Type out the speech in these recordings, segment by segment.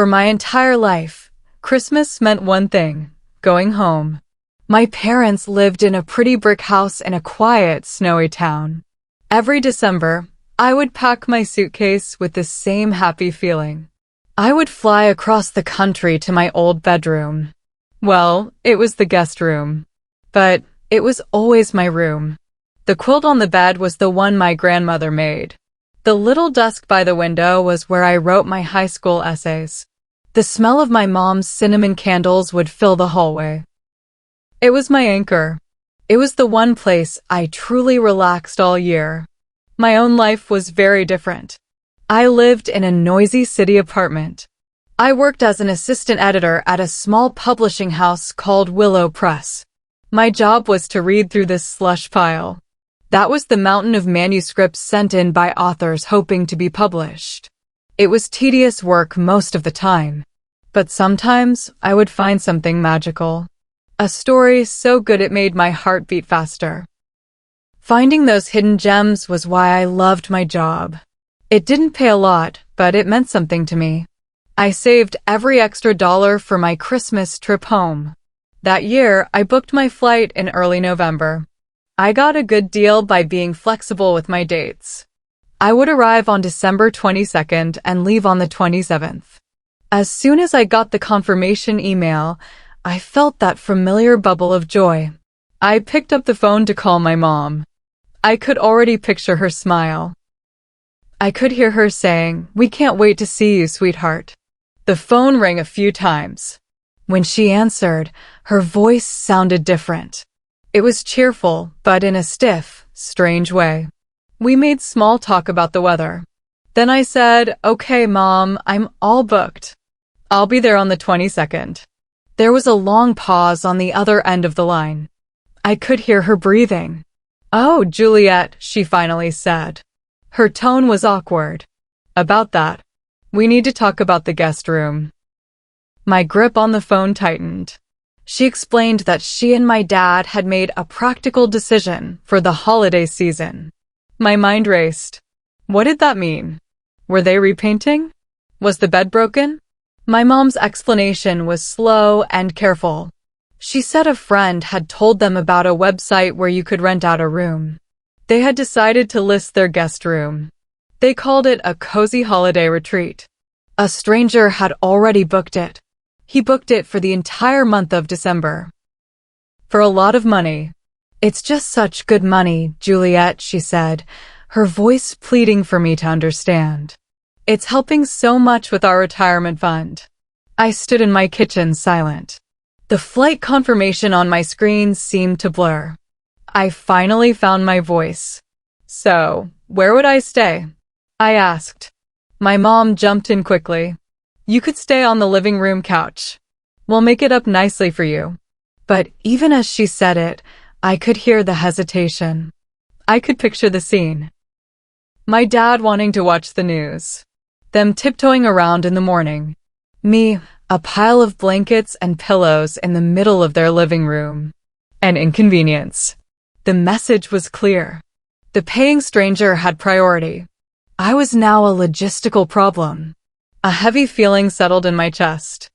For my entire life, Christmas meant one thing: going home. My parents lived in a pretty brick house in a quiet, snowy town. Every December, I would pack my suitcase with the same happy feeling. I would fly across the country to my old bedroom. Well, it was the guest room. But it was always my room. The quilt on the bed was the one my grandmother made. The little desk by the window was where I wrote my high school essays. The smell of my mom's cinnamon candles would fill the hallway. It was my anchor. It was the one place I truly relaxed all year. My own life was very different. I lived in a noisy city apartment. I worked as an assistant editor at a small publishing house called Willow Press. My job was to read through this slush pile. That was the mountain of manuscripts sent in by authors hoping to be published. It was tedious work most of the time. But sometimes I would find something magical. A story so good it made my heart beat faster. Finding those hidden gems was why I loved my job. It didn't pay a lot, but it meant something to me. I saved every extra dollar for my Christmas trip home. That year, I booked my flight in early November. I got a good deal by being flexible with my dates. I would arrive on December 22nd and leave on the 27th. As soon as I got the confirmation email, I felt that familiar bubble of joy. I picked up the phone to call my mom. I could already picture her smile. I could hear her saying, "We can't wait to see you, sweetheart." The phone rang a few times. When she answered, her voice sounded different. It was cheerful, but in a stiff, strange way. We made small talk about the weather. Then I said, "Okay, Mom, I'm all booked. I'll be there on the 22nd. There was a long pause on the other end of the line. I could hear her breathing. "Oh, Juliet," she finally said. Her tone was awkward. "About that. We need to talk about the guest room." My grip on the phone tightened. She explained that she and my dad had made a practical decision for the holiday season. My mind raced. What did that mean? Were they repainting? Was the bed broken? My mom's explanation was slow and careful. She said a friend had told them about a website where you could rent out a room. They had decided to list their guest room. They called it a cozy holiday retreat. A stranger had already booked it. He booked it for the entire month of December. For a lot of money. "It's just such good money, Juliet," she said, her voice pleading for me to understand. "It's helping so much with our retirement fund." I stood in my kitchen silent. The flight confirmation on my screen seemed to blur. I finally found my voice. "So, where would I stay?" I asked. My mom jumped in quickly. "You could stay on the living room couch. We'll make it up nicely for you." But even as she said it, I could hear the hesitation. I could picture the scene. My dad wanting to watch the news. Them tiptoeing around in the morning. Me, a pile of blankets and pillows in the middle of their living room. An inconvenience. The message was clear. The paying stranger had priority. I was now a logistical problem. A heavy feeling settled in my chest.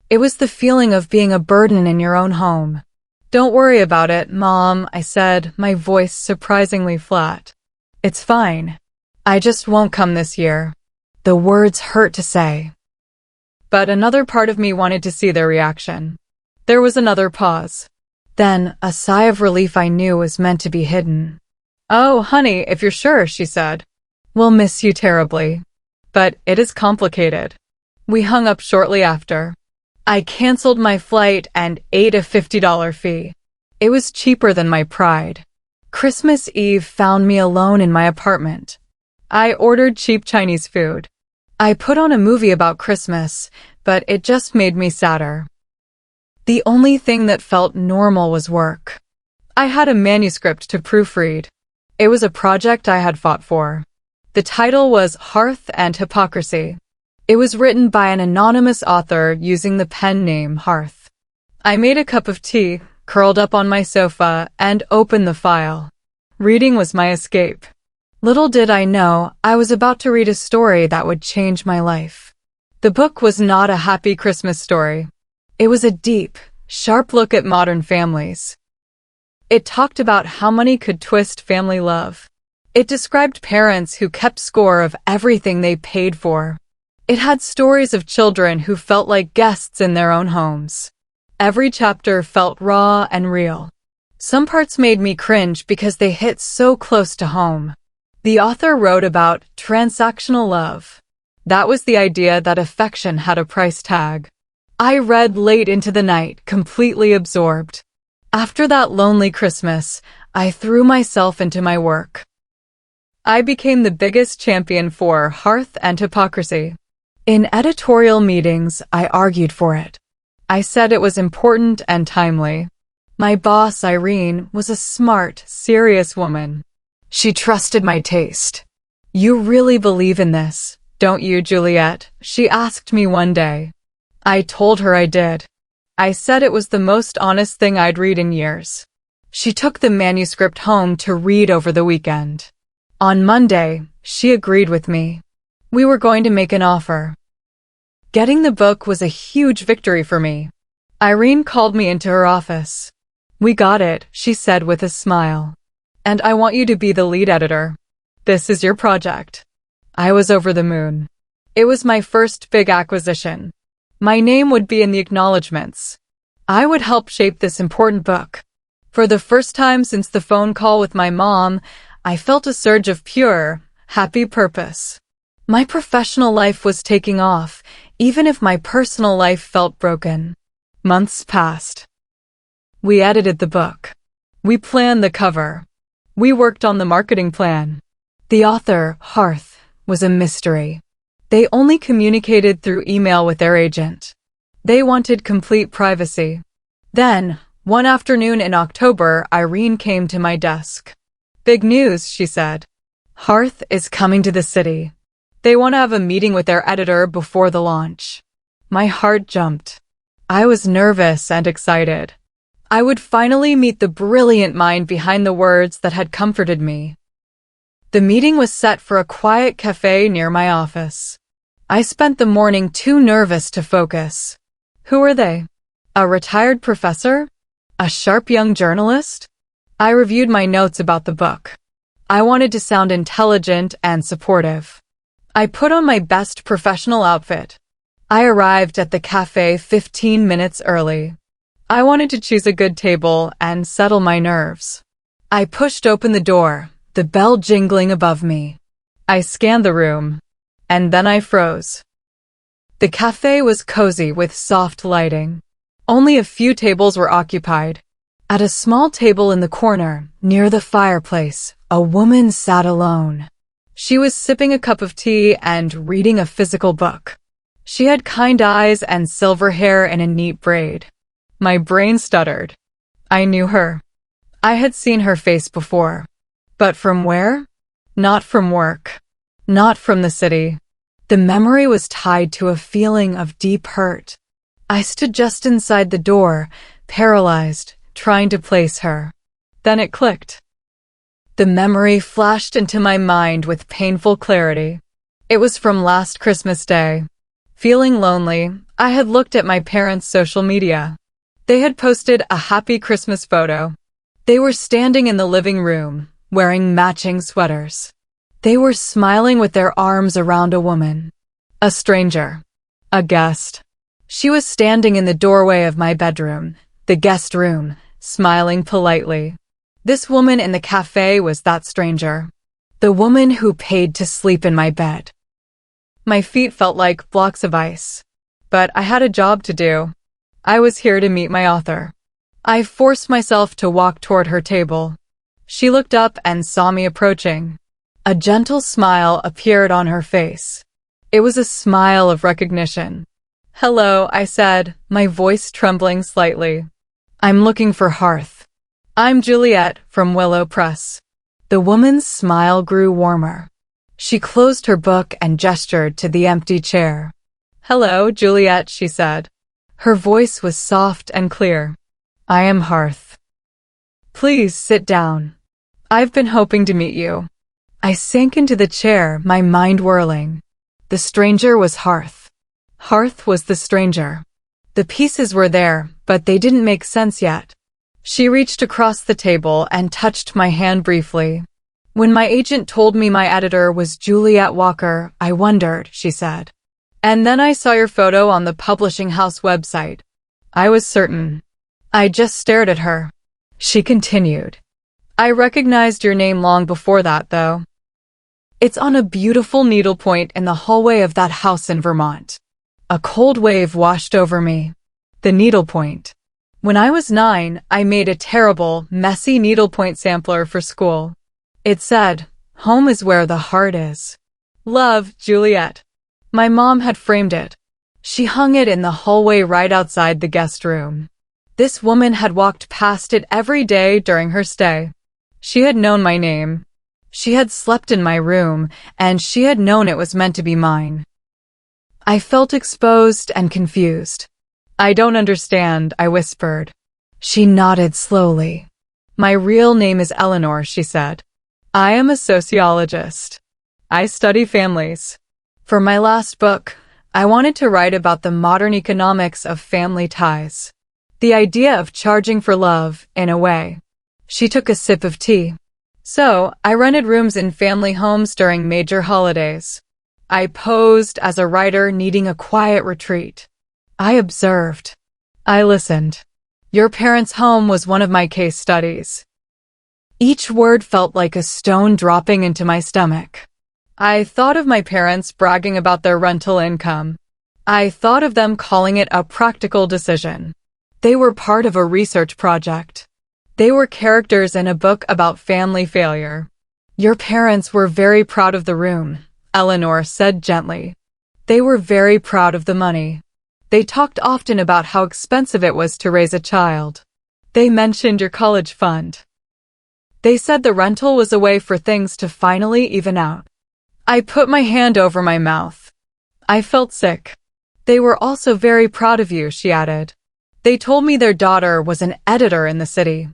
It was the feeling of being a burden in your own home. "Don't worry about it, Mom," I said, my voice surprisingly flat. "It's fine. I just won't come this year." The words hurt to say. But another part of me wanted to see their reaction. There was another pause. Then, a sigh of relief I knew was meant to be hidden. "Oh, honey, if you're sure," she said. "We'll miss you terribly. But it is complicated." We hung up shortly after. I canceled my flight and ate a $50 fee. It was cheaper than my pride. Christmas Eve found me alone in my apartment. I ordered cheap Chinese food. I put on a movie about Christmas, but it just made me sadder. The only thing that felt normal was work. I had a manuscript to proofread. It was a project I had fought for. The title was Hearth and Hypocrisy. It was written by an anonymous author using the pen name Hearth. I made a cup of tea, curled up on my sofa, and opened the file. Reading was my escape. Little did I know, I was about to read a story that would change my life. The book was not a happy Christmas story. It was a deep, sharp look at modern families. It talked about how money could twist family love. It described parents who kept score of everything they paid for. It had stories of children who felt like guests in their own homes. Every chapter felt raw and real. Some parts made me cringe because they hit so close to home. The author wrote about transactional love. That was the idea that affection had a price tag. I read late into the night, completely absorbed. After that lonely Christmas, I threw myself into my work. I became the biggest champion for hearth and hypocrisy. In editorial meetings, I argued for it. I said it was important and timely. My boss, Irene, was a smart, serious woman. She trusted my taste. "You really believe in this, don't you, Juliet?" she asked me one day. I told her I did. I said it was the most honest thing I'd read in years. She took the manuscript home to read over the weekend. On Monday, she agreed with me. We were going to make an offer. Getting the book was a huge victory for me. Irene called me into her office. "We got it," she said with a smile. "And I want you to be the lead editor. This is your project." I was over the moon. It was my first big acquisition. My name would be in the acknowledgments. I would help shape this important book. For the first time since the phone call with my mom, I felt a surge of pure, happy purpose. My professional life was taking off, even if my personal life felt broken. Months passed. We edited the book. We planned the cover. We worked on the marketing plan. The author, Hearth, was a mystery. They only communicated through email with their agent. They wanted complete privacy. Then, one afternoon in October, Irene came to my desk. "Big news," she said. "Hearth is coming to the city. They want to have a meeting with their editor before the launch." My heart jumped. I was nervous and excited. I would finally meet the brilliant mind behind the words that had comforted me. The meeting was set for a quiet cafe near my office. I spent the morning too nervous to focus. Who are they? A retired professor? A sharp young journalist? I reviewed my notes about the book. I wanted to sound intelligent and supportive. I put on my best professional outfit. I arrived at the cafe 15 minutes early. I wanted to choose a good table and settle my nerves. I pushed open the door, the bell jingling above me. I scanned the room. And then I froze. The cafe was cozy with soft lighting. Only a few tables were occupied. At a small table in the corner, near the fireplace, a woman sat alone. She was sipping a cup of tea and reading a physical book. She had kind eyes and silver hair in a neat braid. My brain stuttered. I knew her. I had seen her face before. But from where? Not from work. Not from the city. The memory was tied to a feeling of deep hurt. I stood just inside the door, paralyzed, trying to place her. Then it clicked. The memory flashed into my mind with painful clarity. It was from last Christmas Day. Feeling lonely, I had looked at my parents' social media. They had posted a happy Christmas photo. They were standing in the living room, wearing matching sweaters. They were smiling with their arms around a woman. A stranger. A guest. She was standing in the doorway of my bedroom, the guest room, smiling politely. This woman in the cafe was that stranger. The woman who paid to sleep in my bed. My feet felt like blocks of ice. But I had a job to do. I was here to meet my author. I forced myself to walk toward her table. She looked up and saw me approaching. A gentle smile appeared on her face. It was a smile of recognition. "Hello," I said, my voice trembling slightly. "I'm looking for Hearth. I'm Juliet from Willow Press." The woman's smile grew warmer. She closed her book and gestured to the empty chair. "Hello, Juliet," she said. Her voice was soft and clear. "I am Hearth. Please sit down. I've been hoping to meet you." I sank into the chair, my mind whirling. The stranger was Hearth. Hearth was the stranger. The pieces were there, but they didn't make sense yet. She reached across the table and touched my hand briefly. When my agent told me my editor was Juliet Walker, I wondered, she said. And then I saw your photo on the publishing house website. I was certain. I just stared at her. She continued. I recognized your name long before that, though. It's on a beautiful needlepoint in the hallway of that house in Vermont. A cold wave washed over me. The needlepoint. When I was 9, I made a terrible, messy needlepoint sampler for school. It said, "Home is where the heart is. Love, Juliet." My mom had framed it. She hung it in the hallway right outside the guest room. This woman had walked past it every day during her stay. She had known my name. She had slept in my room, and she had known it was meant to be mine. I felt exposed and confused. I don't understand, I whispered. She nodded slowly. My real name is Eleanor, she said. I am a sociologist. I study families. For my last book, I wanted to write about the modern economics of family ties. The idea of charging for love, in a way. She took a sip of tea. So, I rented rooms in family homes during major holidays. I posed as a writer needing a quiet retreat. I observed. I listened. Your parents' home was one of my case studies. Each word felt like a stone dropping into my stomach. I thought of my parents bragging about their rental income. I thought of them calling it a practical decision. They were part of a research project. They were characters in a book about family failure. Your parents were very proud of the room, Eleanor said gently. They were very proud of the money. They talked often about how expensive it was to raise a child. They mentioned your college fund. They said the rental was a way for things to finally even out. I put my hand over my mouth. I felt sick. They were also very proud of you, she added. They told me their daughter was an editor in the city.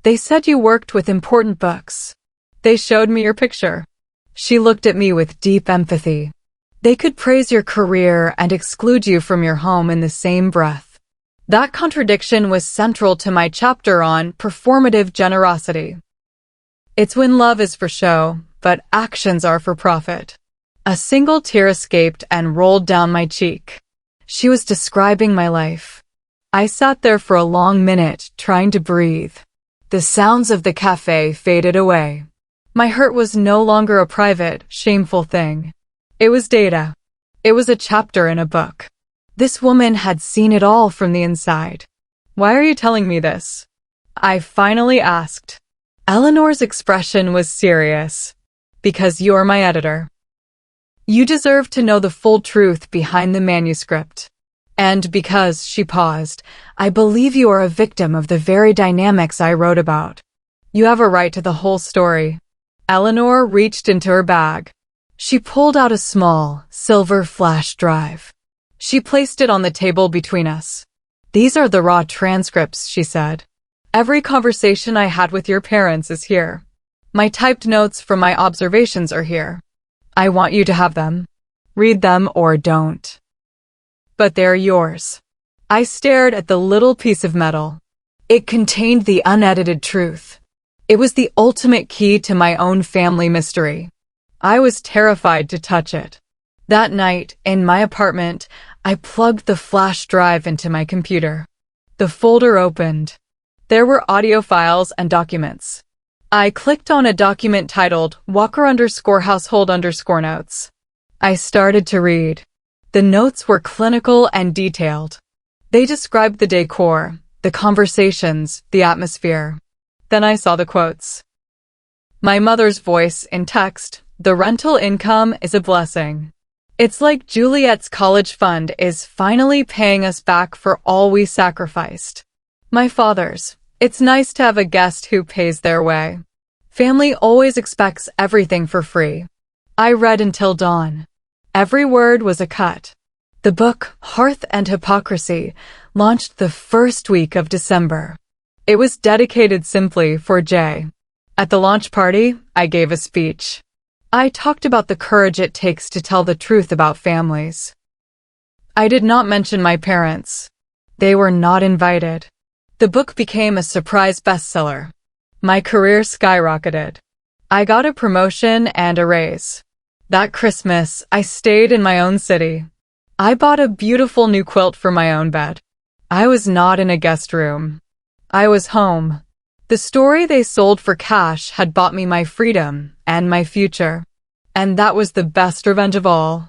They said you worked with important books. They showed me your picture. She looked at me with deep empathy. They could praise your career and exclude you from your home in the same breath. That contradiction was central to my chapter on performative generosity. It's when love is for show, but actions are for profit. A single tear escaped and rolled down my cheek. She was describing my life. I sat there for a long minute, trying to breathe. The sounds of the cafe faded away. My hurt was no longer a private, shameful thing. It was data. It was a chapter in a book. This woman had seen it all from the inside. Why are you telling me this? I finally asked. Eleanor's expression was serious. Because you're my editor. You deserve to know the full truth behind the manuscript. And because, she paused, I believe you are a victim of the very dynamics I wrote about. You have a right to the whole story. Eleanor reached into her bag. She pulled out a small, silver flash drive. She placed it on the table between us. These are the raw transcripts, she said. Every conversation I had with your parents is here. My typed notes from my observations are here. I want you to have them. Read them or don't. But they're yours. I stared at the little piece of metal. It contained the unedited truth. It was the ultimate key to my own family mystery. I was terrified to touch it. That night, in my apartment, I plugged the flash drive into my computer. The folder opened. There were audio files and documents. I clicked on a document titled Walker_Household_Notes. I started to read. The notes were clinical and detailed. They described the decor, the conversations, the atmosphere. Then I saw the quotes. My mother's voice in text, the rental income is a blessing. It's like Juliet's college fund is finally paying us back for all we sacrificed. My father's, it's nice to have a guest who pays their way. Family always expects everything for free. I read until dawn. Every word was a cut. The book, Hearth and Hypocrisy, launched the first week of December. It was dedicated simply for Jay. At the launch party, I gave a speech. I talked about the courage it takes to tell the truth about families. I did not mention my parents. They were not invited. The book became a surprise bestseller. My career skyrocketed. I got a promotion and a raise. That Christmas, I stayed in my own city. I bought a beautiful new quilt for my own bed. I was not in a guest room. I was home. The story they sold for cash had bought me my freedom and my future. And that was the best revenge of all.